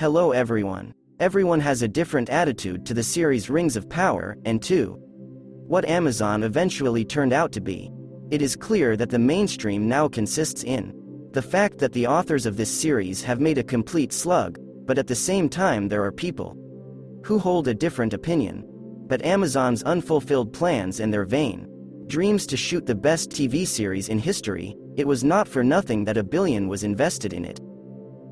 Hello everyone. Everyone has a different attitude to the series Rings of Power, and to what Amazon eventually turned out to be. It is clear that the mainstream now consists in the fact that the authors of this series have made a complete slug, but at the same time there are people who hold a different opinion. But Amazon's unfulfilled plans and their vain dreams to shoot the best TV series in history, it was not for nothing that $1 billion was invested in it.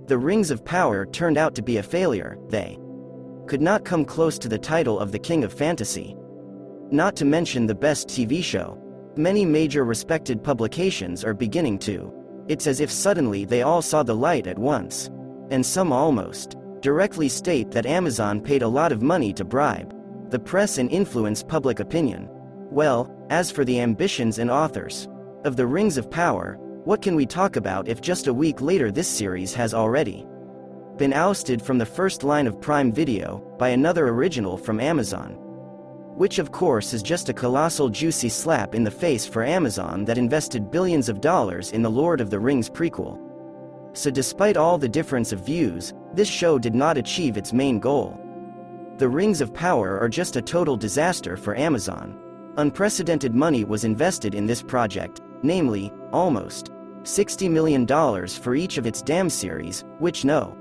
The Rings of Power turned out to be a failure. They could not come close to the title of the King of Fantasy. Not to mention the best TV show. Many major respected publications are beginning to. It's as if suddenly they all saw the light at once. And some almost directly state that Amazon paid a lot of money to bribe the press and influence public opinion. Well, as for the ambitions and authors of the Rings of Power, what can we talk about if just a week later this series has already been ousted from the first line of Prime Video by another original from Amazon? Which of course is just a colossal juicy slap in the face for Amazon that invested billions of dollars in the Lord of the Rings prequel. So despite all the difference of views, this show did not achieve its main goal. The Rings of Power are just a total disaster for Amazon. Unprecedented money was invested in this project, namely, almost $60 million for each of its damn series, which no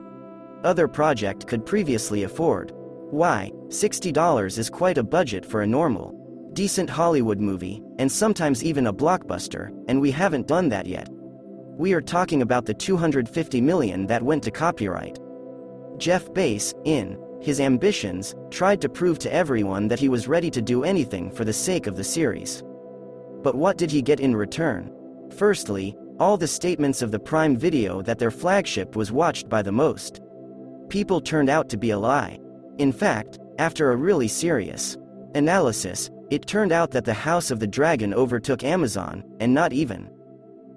other project could previously afford. Why, $60 is quite a budget for a normal, decent Hollywood movie, and sometimes even a blockbuster, and we haven't done that yet. We are talking about the $250 million that went to copyright. Jeff Bezos, in his ambitions, tried to prove to everyone that he was ready to do anything for the sake of the series. But what did he get in return? Firstly, all the statements of the Prime Video that their flagship was watched by the most people turned out to be a lie. In fact, after a really serious analysis, it turned out that the House of the Dragon overtook Amazon, and not even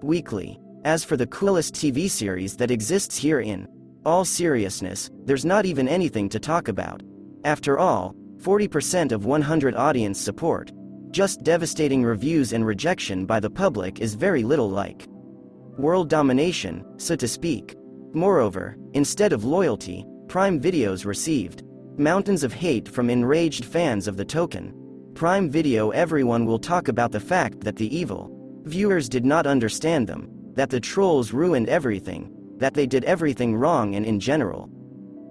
weekly. As for the coolest TV series that exists here, in all seriousness, there's not even anything to talk about. After all, 40% of 100 audience support. Just devastating reviews and rejection by the public is very little like world domination, so to speak. Moreover, instead of loyalty, Prime Video's received mountains of hate from enraged fans of the token Prime Video. Everyone will talk about the fact that the evil viewers did not understand them, that the trolls ruined everything, that they did everything wrong, and in general,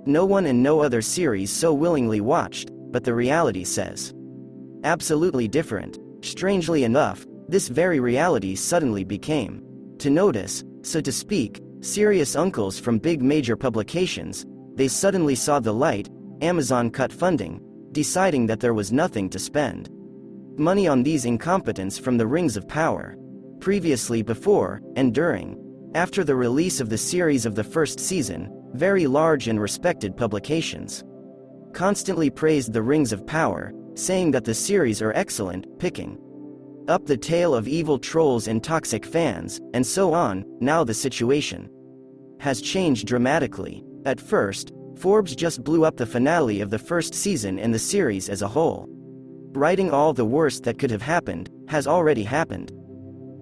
no one and no other series so willingly watched, but the reality says absolutely different. Strangely enough, this very reality suddenly became to notice, so to speak, serious uncles from big major publications. They suddenly saw the light. Amazon cut funding, deciding that there was nothing to spend money on these incompetents from the Rings of Power. Previously, before, and during, after the release of the series of the first season, very large and respected publications constantly praised the Rings of Power, saying that the series are excellent, picking up the tale of evil trolls and toxic fans, and so on. Now the situation has changed dramatically. At first, Forbes just blew up the finale of the first season and the series as a whole, writing all the worst that could have happened has already happened.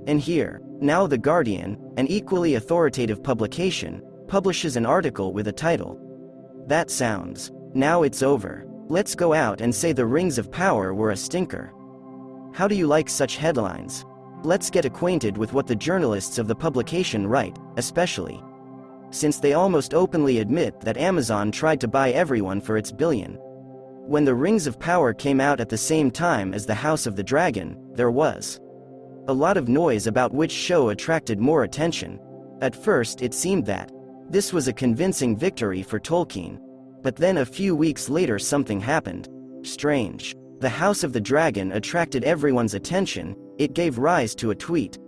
And here, now The Guardian, an equally authoritative publication, publishes an article with a title that sounds, "Now it's over. Let's go out and say the Rings of Power were a stinker." How do you like such headlines? Let's get acquainted with what the journalists of the publication write, especially since they almost openly admit that Amazon tried to buy everyone for its billion. When the Rings of Power came out at the same time as the House of the Dragon, there was a lot of noise about which show attracted more attention. At first it seemed that this was a convincing victory for Tolkien. But then a few weeks later something happened. Strange. The House of the Dragon attracted everyone's attention. It gave rise to a tweet,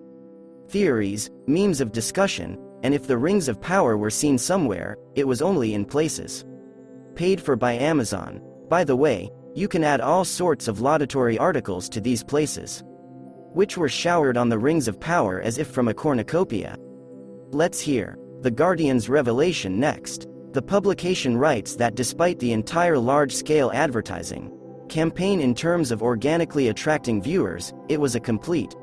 theories, memes of discussion, and if the Rings of Power were seen somewhere, it was only in places paid for by Amazon. By the way, you can add all sorts of laudatory articles to these places, which were showered on the Rings of Power as if from a cornucopia. Let's hear The Guardian's revelation next. The publication writes that despite the entire large-scale advertising campaign in terms of organically attracting viewers, it was a complete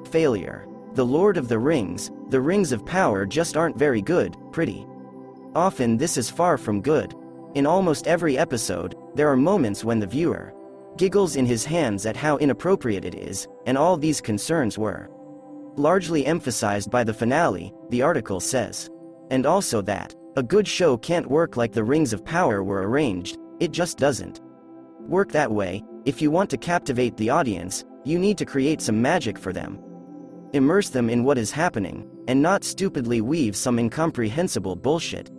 failure. The Lord of the Rings of Power just aren't very good, pretty Often this is far from good. In almost every episode, there are moments when the viewer giggles in his hands at how inappropriate it is, and all these concerns were largely emphasized by the finale, the article says. And also that a good show can't work like the Rings of Power were arranged, it just doesn't work that way. If you want to captivate the audience, you need to create some magic for them. Immerse them in what is happening, and not stupidly weave some incomprehensible bullshit.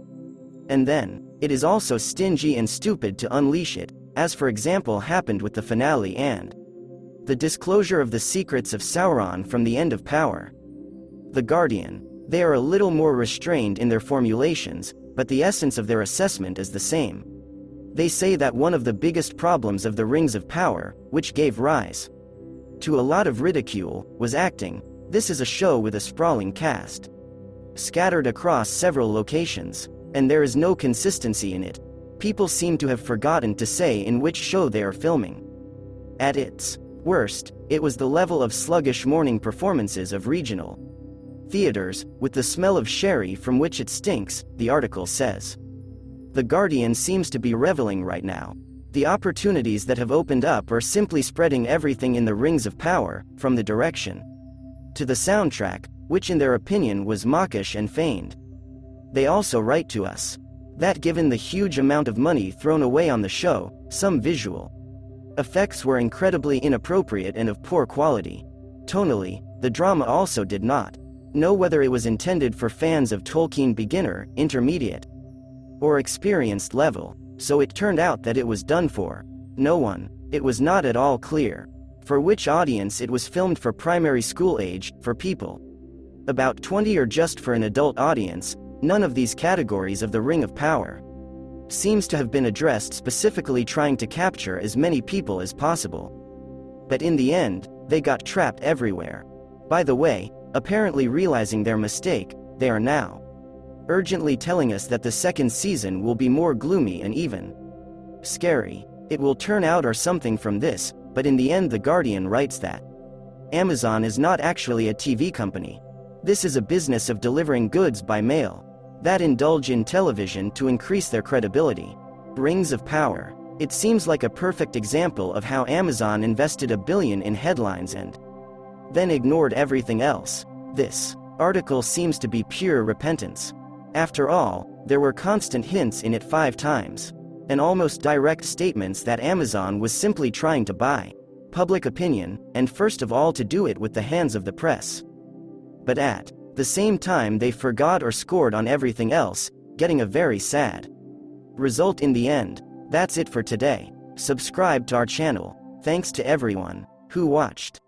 And then, it is also stingy and stupid to unleash it, as for example happened with the finale and the disclosure of the secrets of Sauron from the End of Power. The Guardian. They are a little more restrained in their formulations, but the essence of their assessment is the same. They say that one of the biggest problems of the Rings of Power, which gave rise to a lot of ridicule, was acting. This is a show with a sprawling cast, scattered across several locations, and there is no consistency in it. People seem to have forgotten to say in which show they are filming. At its worst, it was the level of sluggish morning performances of regional theaters, with the smell of sherry from which it stinks, the article says. The Guardian seems to be reveling right now. The opportunities that have opened up are simply spreading everything in the Rings of Power, from the direction to the soundtrack, which in their opinion was mawkish and feigned. They also write to us that given the huge amount of money thrown away on the show, some visual effects were incredibly inappropriate and of poor quality. Tonally, the drama also did not know whether it was intended for fans of Tolkien beginner, intermediate, or experienced level, so it turned out that it was done for no one. It was not at all clear for which audience it was filmed, for primary school age, for people about 20, or just for an adult audience. None of these categories of the Ring of Power seems to have been addressed, specifically trying to capture as many people as possible. But in the end, they got trapped everywhere. By the way, apparently realizing their mistake, they are now urgently telling us that the second season will be more gloomy and even scary. It will turn out or something from this, but in the end the Guardian writes that Amazon is not actually a TV company. This is a business of delivering goods by mail that indulge in television to increase their credibility. Rings of Power. It seems like a perfect example of how Amazon invested $1 billion in headlines and then ignored everything else. This article seems to be pure repentance. After all, there were constant hints in it 5 times, and almost direct statements that Amazon was simply trying to buy public opinion, and first of all to do it with the hands of the press. But at the same time they forgot or scored on everything else, getting a very sad result in the end. That's it for today. Subscribe to our channel. Thanks to everyone who watched.